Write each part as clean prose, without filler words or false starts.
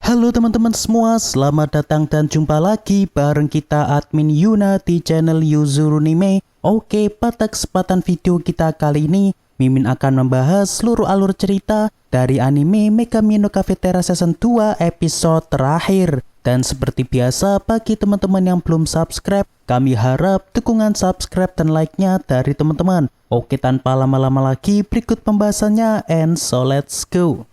Halo teman-teman semua, selamat datang dan jumpa lagi bareng kita admin Yuna di channel Yuzurunime. Oke, pada kesempatan video kita kali ini, Mimin akan membahas seluruh alur cerita dari anime Megami no Cafeteria Season 2 episode terakhir. Dan seperti biasa, bagi teman-teman yang belum subscribe, kami harap dukungan subscribe dan like-nya dari teman-teman. Oke, tanpa lama-lama lagi, berikut pembahasannya, and so let's go.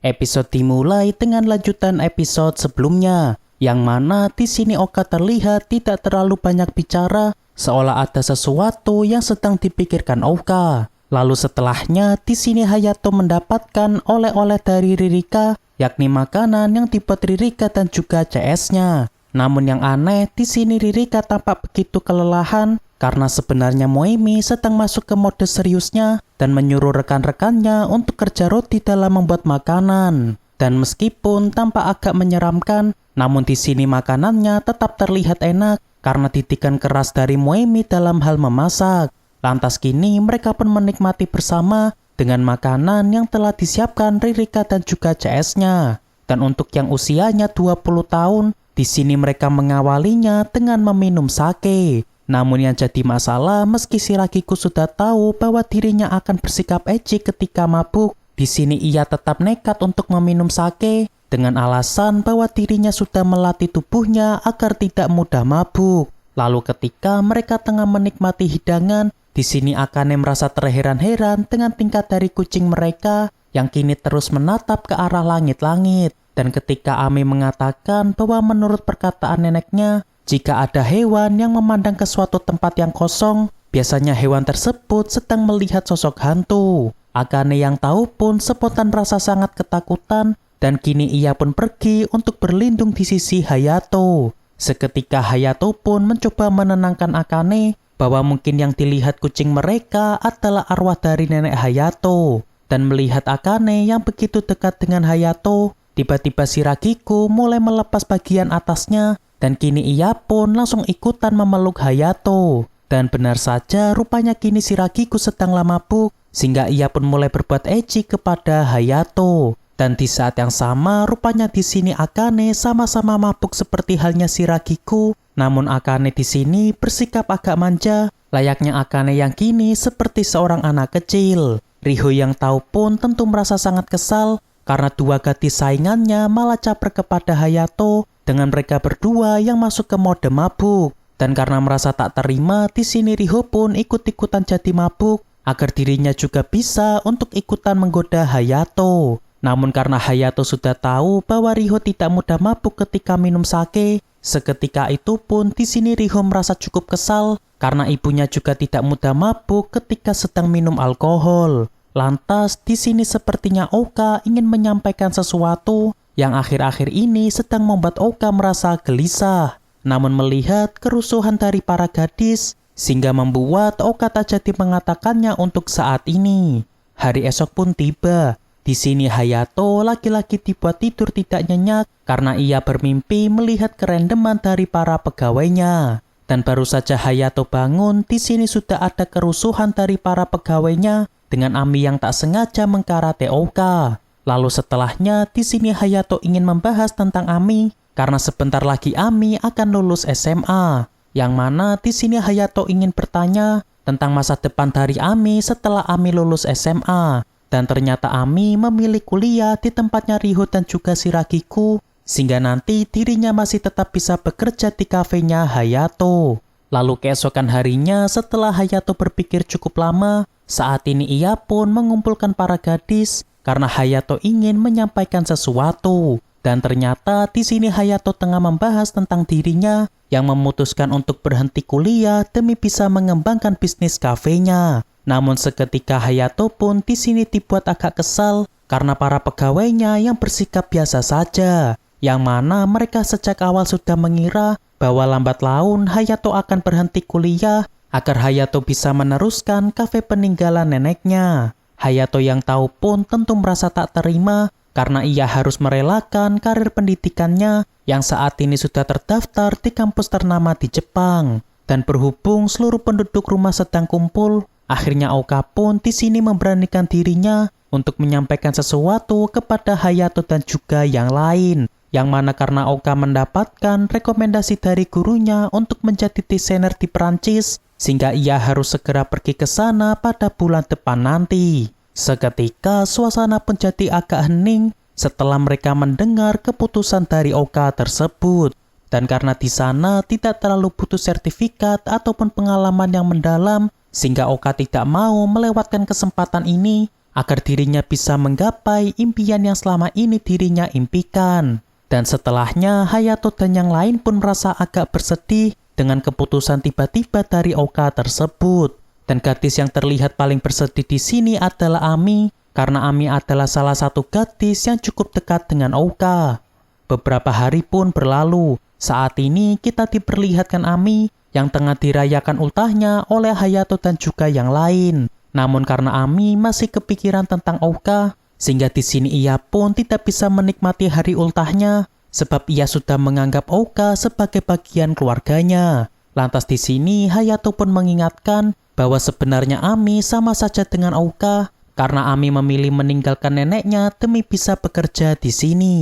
Episode dimulai dengan lanjutan episode sebelumnya, yang mana di sini Oka terlihat tidak terlalu banyak bicara, seolah ada sesuatu yang sedang dipikirkan Oka. Lalu setelahnya di sini Hayato mendapatkan oleh-oleh dari Ririka, yakni makanan yang dibuat Ririka dan juga CS-nya. Namun yang aneh, di sini Ririka tampak begitu kelelahan karena sebenarnya Moemi sedang masuk ke mode seriusnya dan menyuruh rekan-rekannya untuk kerja roti dalam membuat makanan. Dan meskipun tampak agak menyeramkan, namun di sini makanannya tetap terlihat enak karena didikan keras dari Moemi dalam hal memasak. Lantas kini mereka pun menikmati bersama dengan makanan yang telah disiapkan Ririka dan juga CS-nya. Dan untuk yang usianya 20 tahun, di sini mereka mengawalinya dengan meminum sake. Namun yang jadi masalah, meski Shiragiku sudah tahu bahwa dirinya akan bersikap ecchi ketika mabuk, di sini ia tetap nekat untuk meminum sake dengan alasan bahwa dirinya sudah melatih tubuhnya agar tidak mudah mabuk. Lalu ketika mereka tengah menikmati hidangan, di sini Akane merasa terheran-heran dengan tingkah dari kucing mereka yang kini terus menatap ke arah langit-langit. Dan ketika Ami mengatakan bahwa menurut perkataan neneknya, jika ada hewan yang memandang ke suatu tempat yang kosong, biasanya hewan tersebut sedang melihat sosok hantu. Akane yang tahu pun spontan rasa sangat ketakutan dan kini ia pun pergi untuk berlindung di sisi Hayato. Seketika Hayato pun mencoba menenangkan Akane bahwa mungkin yang dilihat kucing mereka adalah arwah dari nenek Hayato. Dan melihat Akane yang begitu dekat dengan Hayato, tiba-tiba Shiragiku mulai melepas bagian atasnya dan kini ia pun langsung ikutan memeluk Hayato. Dan benar saja rupanya kini Shiragiku sedang mabuk sehingga ia pun mulai berbuat ecchi kepada Hayato. Dan di saat yang sama rupanya di sini Akane sama-sama mabuk seperti halnya Shiragiku. Namun Akane di sini bersikap agak manja, layaknya Akane yang kini seperti seorang anak kecil. Riho yang tahu pun tentu merasa sangat kesal karena dua gadis saingannya malah caper kepada Hayato dengan mereka berdua yang masuk ke mode mabuk. Dan karena merasa tak terima, di sini Riho pun ikut-ikutan jadi mabuk agar dirinya juga bisa untuk ikutan menggoda Hayato. Namun karena Hayato sudah tahu bahwa Riho tidak mudah mabuk ketika minum sake, seketika itu pun di sini Riho merasa cukup kesal karena ibunya juga tidak mudah mabuk ketika sedang minum alkohol. Lantas di sini sepertinya Oka ingin menyampaikan sesuatu yang akhir-akhir ini sedang membuat Oka merasa gelisah. Namun melihat kerusuhan dari para gadis, sehingga membuat Oka tak jadi mengatakannya untuk saat ini. Hari esok pun tiba. Di sini Hayato lagi-lagi dibuat tidur tidak nyenyak karena ia bermimpi melihat kerendeman dari para pegawainya. Dan baru saja Hayato bangun, di sini sudah ada kerusuhan dari para pegawainya dengan Ami yang tak sengaja mengkarate Oka. Lalu setelahnya di sini Hayato ingin membahas tentang Ami karena sebentar lagi Ami akan lulus SMA. Yang mana di sini Hayato ingin bertanya tentang masa depan dari Ami setelah Ami lulus SMA. Dan ternyata Ami memilih kuliah di tempatnya Riho dan juga Shiragiku sehingga nanti dirinya masih tetap bisa bekerja di kafenya Hayato. Lalu keesokan harinya setelah Hayato berpikir cukup lama, saat ini ia pun mengumpulkan para gadis karena Hayato ingin menyampaikan sesuatu. Dan ternyata di sini Hayato tengah membahas tentang dirinya yang memutuskan untuk berhenti kuliah demi bisa mengembangkan bisnis kafenya. Namun seketika Hayato pun di sini dibuat agak kesal karena para pegawainya yang bersikap biasa saja. Yang mana mereka sejak awal sudah mengira bahwa lambat laun Hayato akan berhenti kuliah agar Hayato bisa meneruskan kafe peninggalan neneknya. Hayato yang tahu pun tentu merasa tak terima karena ia harus merelakan karir pendidikannya yang saat ini sudah terdaftar di kampus ternama di Jepang. Dan berhubung seluruh penduduk rumah sedang kumpul, Akhirnya Oka pun di sini memberanikan dirinya untuk menyampaikan sesuatu kepada Hayato dan juga yang lain. Yang mana karena Oka mendapatkan rekomendasi dari gurunya untuk menjadi desainer di Perancis, sehingga ia harus segera pergi ke sana pada bulan depan nanti. Seketika suasana pun jadi agak hening setelah mereka mendengar keputusan dari Oka tersebut. Dan karena di sana tidak terlalu butuh sertifikat ataupun pengalaman yang mendalam, sehingga Oka tidak mau melewatkan kesempatan ini agar dirinya bisa menggapai impian yang selama ini dirinya impikan. Dan setelahnya Hayato dan yang lain pun merasa agak bersedih dengan keputusan tiba-tiba dari Oka tersebut. Dan gadis yang terlihat paling bersedih di sini adalah Ami, karena Ami adalah salah satu gadis yang cukup dekat dengan Oka. Beberapa hari pun berlalu. Saat ini kita diperlihatkan Ami yang tengah dirayakan ultahnya oleh Hayato dan juga yang lain. Namun karena Ami masih kepikiran tentang Oka, sehingga di sini ia pun tidak bisa menikmati hari ultahnya sebab ia sudah menganggap Oka sebagai bagian keluarganya. Lantas di sini Hayato pun mengingatkan bahwa sebenarnya Ami sama saja dengan Oka karena Ami memilih meninggalkan neneknya demi bisa bekerja di sini.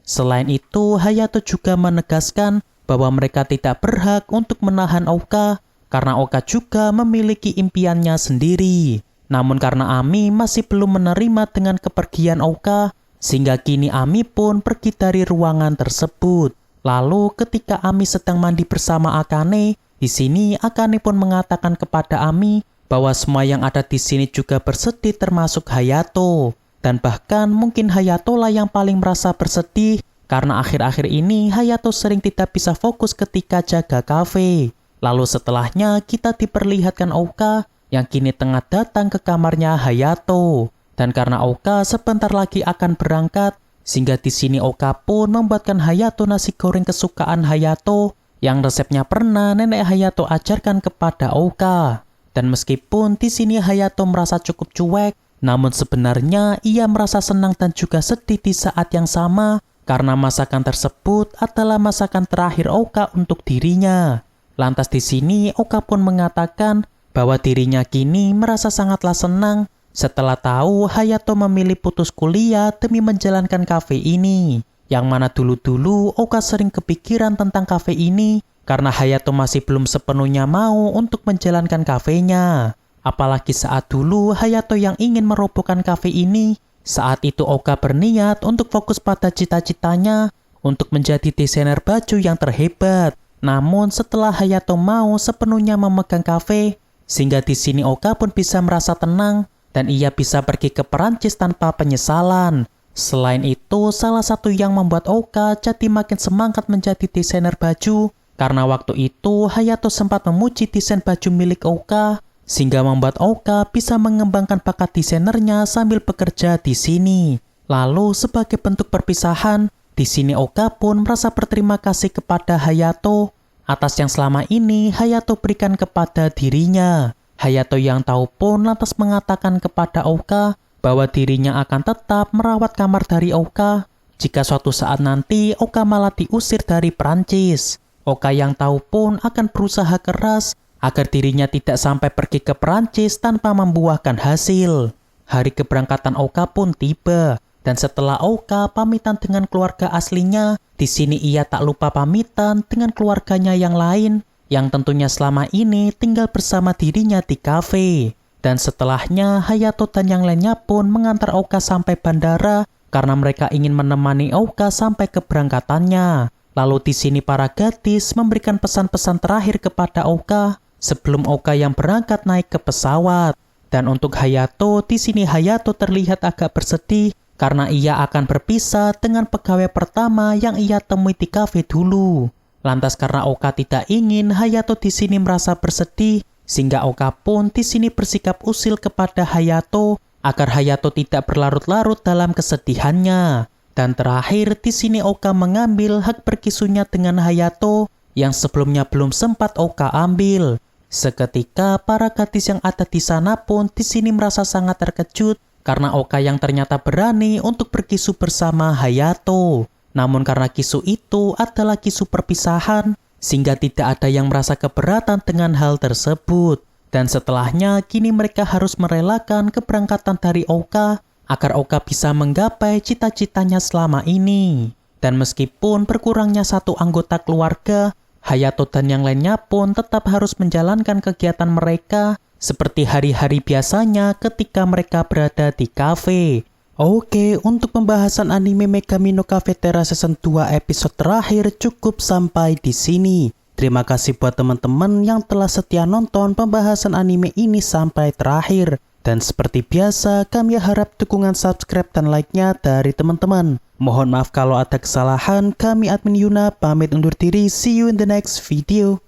Selain itu, Hayato juga menegaskan bahwa mereka tidak berhak untuk menahan Oka karena Oka juga memiliki impiannya sendiri. Namun karena Ami masih belum menerima dengan kepergian Oka, sehingga kini Ami pun pergi dari ruangan tersebut. Lalu ketika Ami sedang mandi bersama Akane, di sini Akane pun mengatakan kepada Ami bahwa semua yang ada di sini juga bersedih termasuk Hayato. Dan bahkan mungkin Hayato lah yang paling merasa bersedih karena akhir-akhir ini Hayato sering tidak bisa fokus ketika jaga kafe. Lalu setelahnya kita diperlihatkan Oka yang kini tengah datang ke kamarnya Hayato. Dan karena Oka sebentar lagi akan berangkat, sehingga di sini Oka pun membuatkan Hayato nasi goreng kesukaan Hayato yang resepnya pernah nenek Hayato ajarkan kepada Oka. Dan meskipun di sini Hayato merasa cukup cuek, namun sebenarnya ia merasa senang dan juga sedih di saat yang sama karena masakan tersebut adalah masakan terakhir Oka untuk dirinya. Lantas di sini Oka pun mengatakan bahwa dirinya kini merasa sangatlah senang setelah tahu Hayato memilih putus kuliah demi menjalankan kafe ini. Yang mana dulu-dulu Oka sering kepikiran tentang kafe ini karena Hayato masih belum sepenuhnya mau untuk menjalankan kafenya. Apalagi saat dulu Hayato yang ingin merobohkan kafe ini, saat itu Oka berniat untuk fokus pada cita-citanya untuk menjadi desainer baju yang terhebat. Namun setelah Hayato mau sepenuhnya memegang kafe, sehingga di sini Oka pun bisa merasa tenang dan ia bisa pergi ke Perancis tanpa penyesalan. Selain itu, salah satu yang membuat Oka jadi makin semangat menjadi desainer baju karena waktu itu Hayato sempat memuji desain baju milik Oka, sehingga membuat Oka bisa mengembangkan bakat desainernya sambil bekerja di sini. Lalu sebagai bentuk perpisahan, di sini Oka pun merasa berterima kasih kepada Hayato atas yang selama ini Hayato berikan kepada dirinya. Hayato yang tahu pun lantas mengatakan kepada Oka bahwa dirinya akan tetap merawat kamar dari Oka jika suatu saat nanti Oka malah diusir dari Perancis. Oka yang tahu pun akan berusaha keras agar dirinya tidak sampai pergi ke Perancis tanpa membuahkan hasil. Hari keberangkatan Oka pun tiba, dan setelah Oka pamitan dengan keluarga aslinya, di sini ia tak lupa pamitan dengan keluarganya yang lain, yang tentunya selama ini tinggal bersama dirinya di kafe. Dan setelahnya Hayato dan yang lainnya pun mengantar Oka sampai bandara karena mereka ingin menemani Oka sampai keberangkatannya. Lalu di sini para gadis memberikan pesan-pesan terakhir kepada Oka sebelum Oka yang berangkat naik ke pesawat. Dan untuk Hayato, di sini Hayato terlihat agak bersedih karena ia akan berpisah dengan pegawai pertama yang ia temui di kafe dulu. Lantas karena Oka tidak ingin Hayato di sini merasa bersedih, sehingga Oka pun di sini bersikap usil kepada Hayato agar Hayato tidak berlarut-larut dalam kesedihannya. Dan terakhir di sini Oka mengambil hak perkisunya dengan Hayato yang sebelumnya belum sempat Oka ambil. Seketika para gadis yang ada di sana pun di sini merasa sangat terkejut karena Oka yang ternyata berani untuk berkisu bersama Hayato. Namun karena kisu itu adalah kisu perpisahan, sehingga tidak ada yang merasa keberatan dengan hal tersebut. Dan setelahnya, kini mereka harus merelakan keberangkatan dari Ouka agar Ouka bisa menggapai cita-citanya selama ini. Dan meskipun berkurangnya satu anggota keluarga, Hayato dan yang lainnya pun tetap harus menjalankan kegiatan mereka seperti hari-hari biasanya ketika mereka berada di kafe. Oke, untuk pembahasan anime Megami no Cafeteria Season 2 episode terakhir cukup sampai di sini. Terima kasih buat teman-teman yang telah setia nonton pembahasan anime ini sampai terakhir. Dan seperti biasa, kami harap dukungan subscribe dan like-nya dari teman-teman. Mohon maaf kalau ada kesalahan, kami admin Yuna pamit undur diri. See you in the next video.